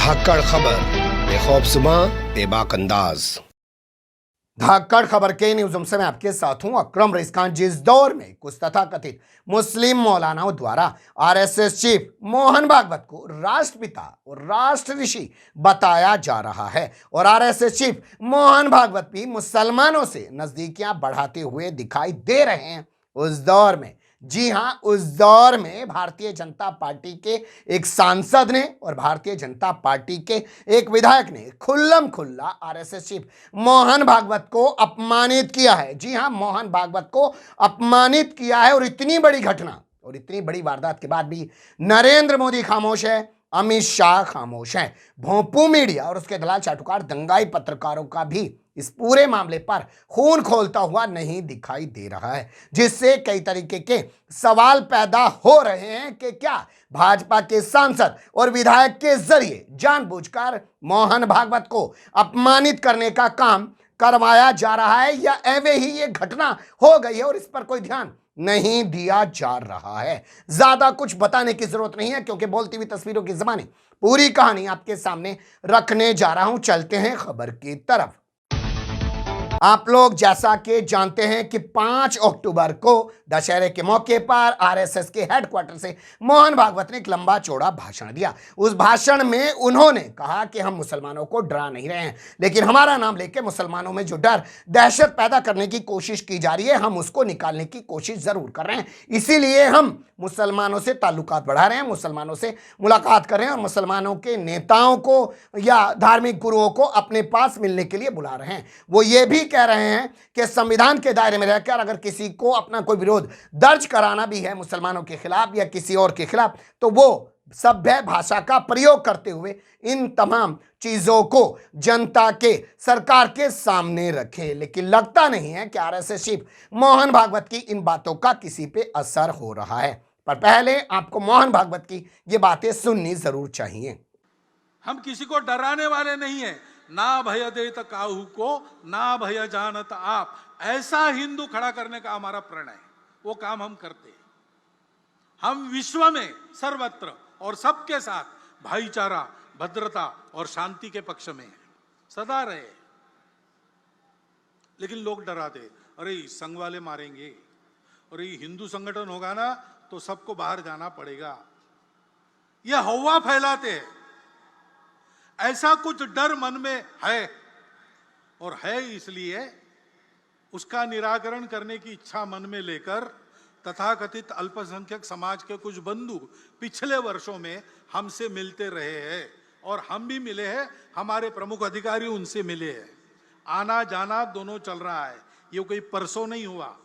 धाकड़ खबर बेखौफसुमा बेबाक अंदाज। धाकड़ खबर के न्यूज़ से मैं आपके साथ हूं अकरम रईस खान। जिस दौर में कुछ तथाकथित मुस्लिम मौलानाओं द्वारा आरएसएस चीफ मोहन भागवत को राष्ट्रपिता और राष्ट्र ऋषि बताया जा रहा है और आरएसएस चीफ मोहन भागवत भी मुसलमानों से नजदीकियां बढ़ाते हुए दिखाई दे रहे हैं, उस दौर में, जी हां, उस दौर में भारतीय जनता पार्टी के एक सांसद ने और भारतीय जनता पार्टी के एक विधायक ने खुल्लम खुल्ला आरएसएस चीफ मोहन भागवत को अपमानित किया है। जी हां, मोहन भागवत को अपमानित किया है और इतनी बड़ी घटना और इतनी बड़ी वारदात के बाद भी नरेंद्र मोदी खामोश है, अमित शाह खामोश हैं। भोंपू मीडिया और उसके दलाल चाटुकार दंगाई पत्रकारों का भी इस पूरे मामले पर खून खोलता हुआ नहीं दिखाई दे रहा है, जिससे कई तरीके के सवाल पैदा हो रहे हैं कि क्या भाजपा के सांसद और विधायक के जरिए जानबूझकर मोहन भागवत को अपमानित करने का काम करवाया जा रहा है या एवे ही ये घटना हो गई है और इस पर कोई ध्यान नहीं दिया जा रहा है। ज्यादा कुछ बताने की जरूरत नहीं है क्योंकि बोलती हुई तस्वीरों के जमाने पूरी कहानी आपके सामने रखने जा रहा हूं। चलते हैं खबर की तरफ। आप लोग जैसा कि जानते हैं कि 5 अक्टूबर को दशहरे के मौके पर आरएसएस के हेडक्वार्टर से मोहन भागवत ने एक लंबा चौड़ा भाषण दिया। उस भाषण में उन्होंने कहा कि हम मुसलमानों को डरा नहीं रहे हैं, लेकिन हमारा नाम लेकर मुसलमानों में जो डर दहशत पैदा करने की कोशिश की जा रही है, हम उसको निकालने की कोशिश जरूर कर रहे हैं। इसीलिए हम मुसलमानों से ताल्लुकात बढ़ा रहे हैं, मुसलमानों से मुलाकात कर रहे हैं और मुसलमानों के नेताओं को या धार्मिक गुरुओं को अपने पास मिलने के लिए बुला रहे हैं। वो ये भी कह रहे हैं कि संविधान के दायरे में रहकर अगर किसी को अपना कोई विरोध दर्ज कराना भी है मुसलमानों के खिलाफ या किसी और के खिलाफ, तो वो सभ्य भाषा का प्रयोग करते हुए इन तमाम चीजों को जनता के, सरकार के सामने रखे। लेकिन लगता नहीं है कि आरएसएस चीफ मोहन भागवत की इन बातों का किसी पे असर हो रहा है। पर पहले आपको मोहन भागवत की ये बातें सुननी जरूर चाहिए। हम किसी को डराने वाले नहीं है। ना भय देत काहू को, ना भय जानत आप, ऐसा हिंदू खड़ा करने का हमारा प्रण है। वो काम हम करते हैं। हम विश्व में सर्वत्र और सबके साथ भाईचारा, भद्रता और शांति के पक्ष में हैं, सदा रहे। लेकिन लोग डराते, अरे संघ वाले मारेंगे, और ये हिंदू संगठन होगा ना तो सबको बाहर जाना पड़ेगा, ये हवा फैलाते हैं। ऐसा कुछ डर मन में है और है, इसलिए उसका निराकरण करने की इच्छा मन में लेकर तथाकथित अल्पसंख्यक समाज के कुछ बंधु पिछले वर्षों में हमसे मिलते रहे हैं और हम भी मिले हैं, हमारे प्रमुख अधिकारी उनसे मिले हैं। आना जाना दोनों चल रहा है, ये कोई परसों नहीं हुआ,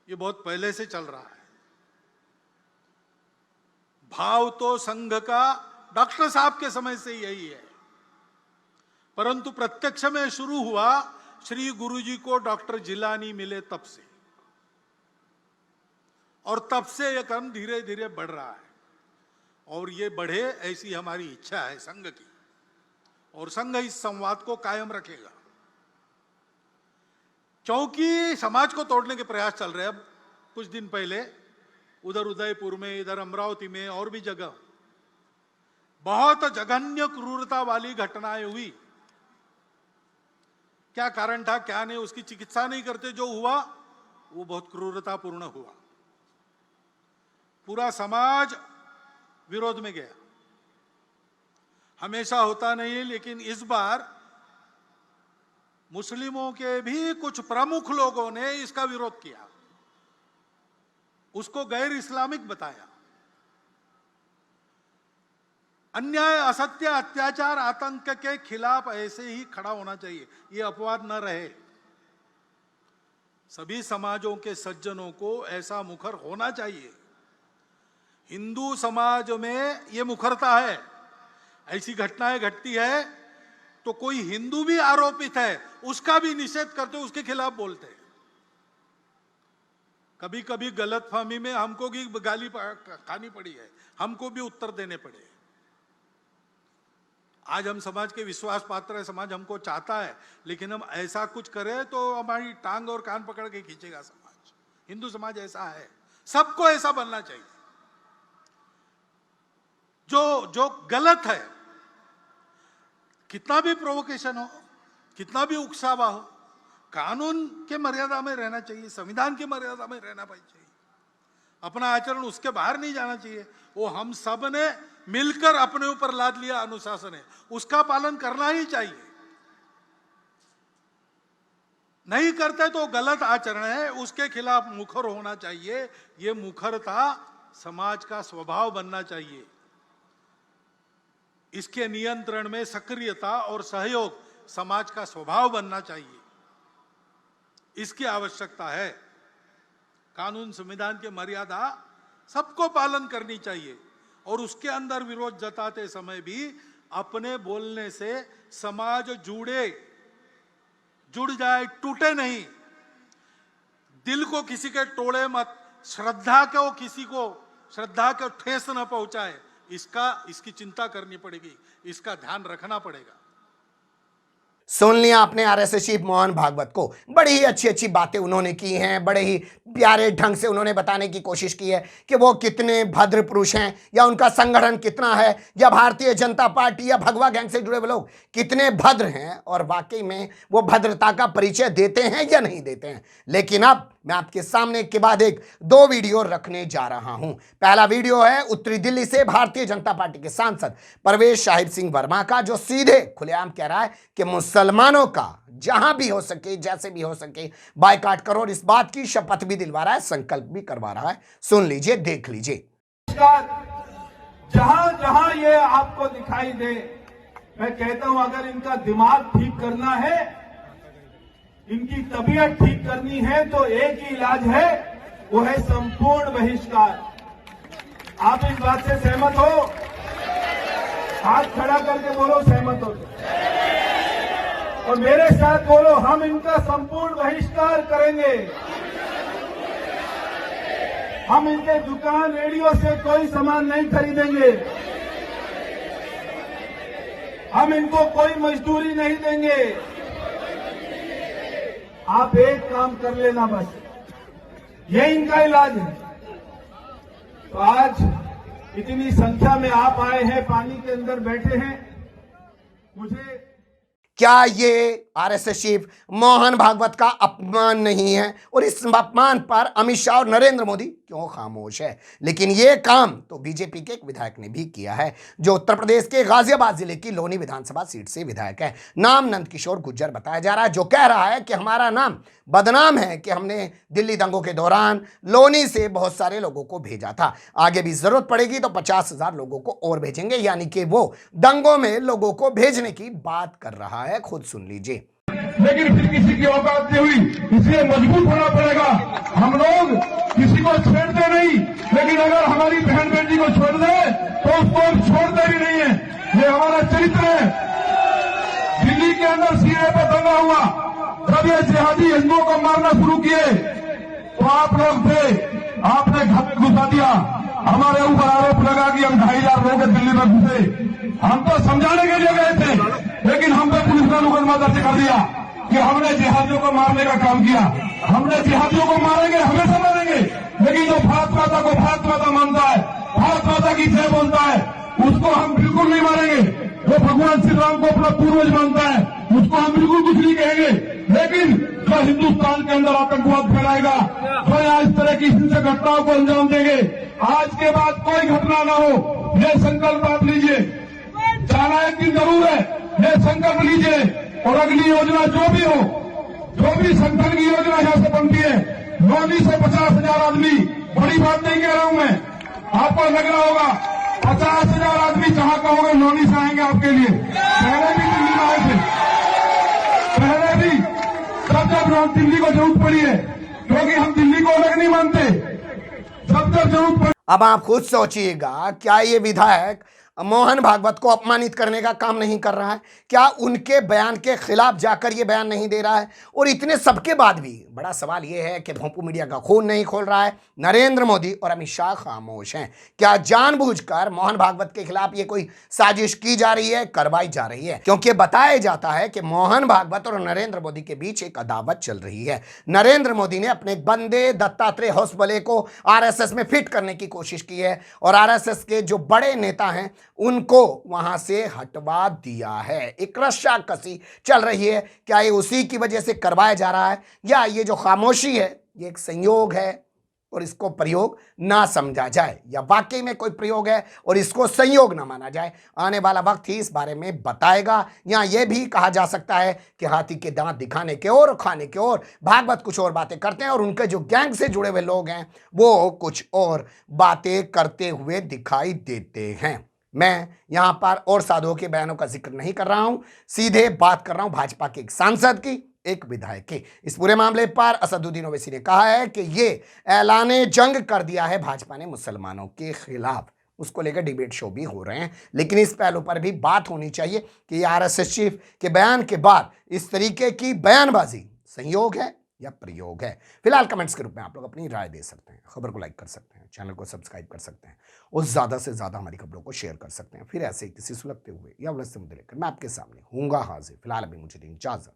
ये बहुत पहले से चल रहा है। भाव तो संघ का डॉक्टर साहब के समय से यही है, परंतु प्रत्यक्ष में शुरू हुआ श्री गुरुजी को डॉक्टर जिलानी मिले तब से, और तब से यह क्रम धीरे धीरे बढ़ रहा है और ये बढ़े ऐसी हमारी इच्छा है संघ की, और संघ इस संवाद को कायम रखेगा। क्योंकि समाज को तोड़ने के प्रयास चल रहे हैं। अब कुछ दिन पहले उधर उदयपुर में, इधर अमरावती में और भी जगह बहुत जघन्य क्रूरता वाली घटनाएं हुई। क्या कारण था, क्या नहीं, उसकी चिकित्सा नहीं करते, जो हुआ वो बहुत क्रूरतापूर्ण हुआ। पूरा समाज विरोध में गया। हमेशा होता नहीं है, लेकिन इस बार मुस्लिमों के भी कुछ प्रमुख लोगों ने इसका विरोध किया, उसको गैर इस्लामिक बताया। अन्याय, असत्य, अत्याचार, आतंक के खिलाफ ऐसे ही खड़ा होना चाहिए, ये अपवाद न रहे। सभी समाजों के सज्जनों को ऐसा मुखर होना चाहिए। हिंदू समाज में ये मुखरता है, ऐसी घटनाएं घटती है तो कोई हिंदू भी आरोपित है उसका भी निषेध करते, उसके खिलाफ बोलते हैं। कभी कभी गलतफहमी में हमको भी गाली खानी पड़ी है, हमको भी उत्तर देने पड़े। आज हम समाज के विश्वास पात्र है, समाज हमको चाहता है, लेकिन हम ऐसा कुछ करें तो हमारी टांग और कान पकड़ के खींचेगा समाज। हिंदू समाज ऐसा है, सबको ऐसा बनना चाहिए। जो गलत है, कितना भी प्रोवोकेशन हो, कितना भी उकसावा हो, कानून के मर्यादा में रहना चाहिए, संविधान की मर्यादा में रहना चाहिए। अपना आचरण उसके बाहर नहीं जाना चाहिए। वो हम सब ने मिलकर अपने ऊपर लाद लिया अनुशासन है, उसका पालन करना ही चाहिए। नहीं करते तो गलत आचरण है, उसके खिलाफ मुखर होना चाहिए। ये मुखरता समाज का स्वभाव बनना चाहिए। इसके नियंत्रण में सक्रियता और सहयोग समाज का स्वभाव बनना चाहिए। इसकी आवश्यकता है। कानून संविधान की मर्यादा सबको पालन करनी चाहिए और उसके अंदर विरोध जताते समय भी अपने बोलने से समाज जुड़ जाए, टूटे नहीं। दिल को किसी के तोड़े मत, श्रद्धा को ठेस न पहुंचाए। इसकी चिंता करनी पड़ेगी, इसका ध्यान रखना पड़ेगा। सुन लिया आपने आरएसएस चीफ मोहन भागवत को। बड़ी ही अच्छी अच्छी बातें उन्होंने की हैं, बड़े ही प्यारे ढंग से उन्होंने बताने की कोशिश की है कि वो कितने भद्र पुरुष हैं, या उनका संगठन कितना है, या भारतीय जनता पार्टी या भगवा गैंग से जुड़े हुए लोग कितने भद्र हैं, और वाकई में वो भद्रता का परिचय देते हैं या नहीं देते हैं। लेकिन अब मैं आपके सामने एक के बाद एक 2 वीडियो रखने जा रहा हूं। पहला वीडियो है उत्तरी दिल्ली से भारतीय जनता पार्टी के सांसद परवेश साहिब सिंह वर्मा का, जो सीधे खुलेआम कह रहा है कि मुसलमानों का जहां भी हो सके, जैसे भी हो सके बायकॉट करो, और इस बात की शपथ भी दिलवा रहा है, संकल्प भी करवा रहा है। सुन लीजिए, देख लीजिए। जहां जहां ये आपको दिखाई दे, मैं कहता हूं अगर इनका दिमाग ठीक करना है, इनकी तबीयत ठीक करनी है, तो एक ही इलाज है, वो है संपूर्ण बहिष्कार। आप इस बात से सहमत हो? हाथ खड़ा करके बोलो सहमत हो। और मेरे साथ बोलो, हम इनका संपूर्ण बहिष्कार करेंगे। हम इनके दुकान रेडियो से कोई सामान नहीं खरीदेंगे। हम इनको कोई मजदूरी नहीं देंगे। आप एक काम कर लेना बस, ये इनका इलाज है। तो आज इतनी संख्या में आप आए हैं, पानी के अंदर बैठे हैं, मुझे क्या ये आरएसएस चीफ मोहन भागवत का अपमान नहीं है? और इस अपमान पर अमित शाह और नरेंद्र मोदी क्यों खामोश है? लेकिन ये काम तो बीजेपी के एक विधायक ने भी किया है, जो उत्तर प्रदेश के गाजियाबाद जिले की लोनी विधानसभा सीट से विधायक है। नाम नंदकिशोर गुर्जर बताया जा रहा है, जो कह रहा है कि हमारा नाम बदनाम है कि हमने दिल्ली दंगों के दौरान लोनी से बहुत सारे लोगों को भेजा था। आगे भी जरूरत पड़ेगी तो 50,000 लोगों को और भेजेंगे। यानी कि वो दंगों में लोगों को भेजने की बात कर रहा है। खुद सुन लीजिए। लेकिन फिर किसी की औकात नहीं हुई, इसलिए मजबूत होना पड़ेगा। हम लोग किसी को छेड़ते नहीं, लेकिन अगर हमारी बहन बेटी को छोड़ दे तो उसको हम छोड़ते भी नहीं है। ये हमारा चरित्र है। दिल्ली के अंदर सीए पर दंगा हुआ, जब ये जिहादी हिंदुओं को मारना शुरू किए तो आप लोग थे, आपने घर में घुसा दिया। हमारे ऊपर आरोप लगा कि हम 2,500 लोग दिल्ली में घुसे। हम तो समझाने के लिए गए थे, लेकिन हम पे पुलिस ने मुकदमा दर्ज कर दिया कि हमने जिहादियों को मारने का काम किया। हमने जिहादियों को मारेंगे, हमेशा मारेंगे, लेकिन जो भारत माता को भारत माता मानता है, भारत माता की जय बोलता है, उसको हम बिल्कुल नहीं मारेंगे। जो भगवान श्री राम को अपना पूर्वज मानता है, उसको हम बिल्कुल कुछ नहीं कहेंगे। लेकिन जो हिंदुस्तान के अंदर आतंकवाद फैलाएगा, जो यहाँ इस तरह की हिंसक घटनाओं को अंजाम देंगे, आज के बाद कोई घटना न हो, ये संकल्प आप लीजिए। जाना एक दिन जरूर है, ये संकल्प लीजिए। और अगली योजना जो भी हो, जो भी संगठन की योजना यहाँ से बनती है, नौनी से 50,000 आदमी, बड़ी बात नहीं कह रहा हूं मैं, आपको लग रहा होगा 50,000 आदमी जहां कहोगे नौनी से आएंगे आपके लिए। पहले भी दिल्ली में आए थे, पहले भी जब दिल्ली को जरूरत पड़ी है, क्योंकि हम दिल्ली को अलग नहीं मानते। जब जरूरत पड़ी। अब आप खुद सोचिएगा, क्या ये विधायक मोहन भागवत को अपमानित करने का काम नहीं कर रहा है? क्या उनके बयान के खिलाफ जाकर ये बयान नहीं दे रहा है? और इतने सबके बाद भी बड़ा सवाल ये है कि भोंपू मीडिया का खून नहीं खोल रहा है, नरेंद्र मोदी और अमित शाह खामोश हैं। क्या जानबूझकर मोहन भागवत के खिलाफ ये कोई साजिश की जा रही है, करवाई जा रही है? क्योंकि बताया जाता है कि मोहन भागवत और नरेंद्र मोदी के बीच एक अदावत चल रही है। नरेंद्र मोदी ने अपने बंदे दत्तात्रेय होसबले को आरएसएस में फिट करने की कोशिश की है, और आरएसएस के जो बड़े नेता हैं उनको वहां से हटवा दिया है। एक रस्साकसी चल रही है, क्या ये उसी की वजह से करवाया जा रहा है या ये जो खामोशी है ये एक संयोग है और इसको प्रयोग ना समझा जाए, या वाकई में कोई प्रयोग है और इसको संयोग ना माना जाए? आने वाला वक्त ही इस बारे में बताएगा। या यह भी कहा जा सकता है कि हाथी के दांत दिखाने के और खाने के और भागवत कुछ और बातें करते हैं और उनके जो गैंग से जुड़े हुए लोग हैं वो कुछ और बातें करते हुए दिखाई देते हैं। मैं यहां पर और साधुओं के बयानों का जिक्र नहीं कर रहा हूं, सीधे बात कर रहा हूं भाजपा के एक सांसद की, एक विधायक की। इस पूरे मामले पर असदुद्दीन ओवैसी ने कहा है कि ये ऐलाने जंग कर दिया है भाजपा ने मुसलमानों के खिलाफ। उसको लेकर डिबेट शो भी हो रहे हैं, लेकिन इस पहलू पर भी बात होनी चाहिए कि आरएसएस चीफ के बयान के बाद इस तरीके की बयानबाजी संयोग है या प्रयोग है। फिलहाल कमेंट्स के रूप में आप लोग अपनी राय दे सकते हैं, खबर को लाइक कर सकते हैं, चैनल को सब्सक्राइब कर सकते हैं और ज्यादा से ज्यादा हमारी खबरों को शेयर कर सकते हैं। फिर ऐसे किसी सुलगते हुए या उलझते मुद्दे लेकर मैं आपके सामने हूंगा हाजिर। फिलहाल अभी मुझे दीजिए इजाजत।